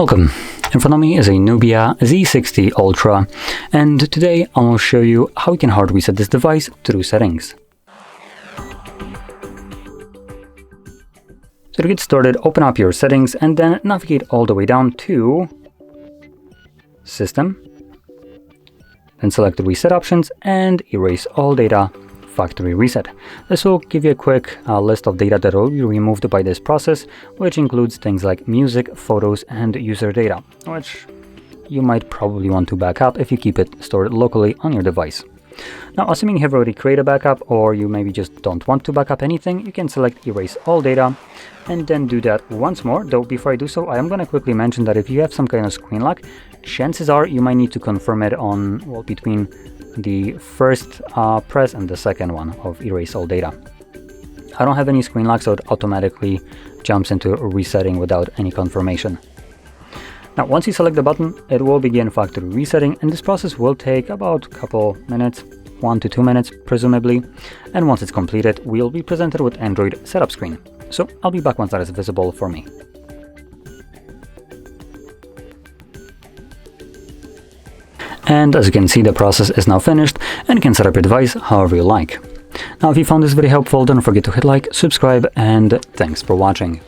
Welcome. In front of me is a NUBIA Z60 Ultra, and today I will show you how you can hard reset this device through settings. So to get started, open up your settings and then navigate all the way down to System, then select the Reset options and erase all data, Factory Reset. This will give you a quick list of data that will be removed by this process, which includes things like music, photos, and user data, which you might probably want to back up if you keep it stored locally on your device. Now, assuming you have already created a backup, or you maybe just don't want to back up anything, you can select Erase All Data, and then do that once more. Though before I do so, I am going to quickly mention that if you have some kind of screen lock, chances are you might need to confirm it on, well, between the first press and the second one of Erase All Data. I don't have any screen lock, so it automatically jumps into resetting without any confirmation. Now, once you select the button, it will begin factory resetting, and this process will take about a couple minutes, 1 to 2 minutes presumably, and once it's completed, we'll be presented with Android setup screen. So I'll be back once that is visible for me. And as you can see, the process is now finished, and you can set up your device however you like. Now, if you found this video helpful, don't forget to hit like, subscribe, and thanks for watching.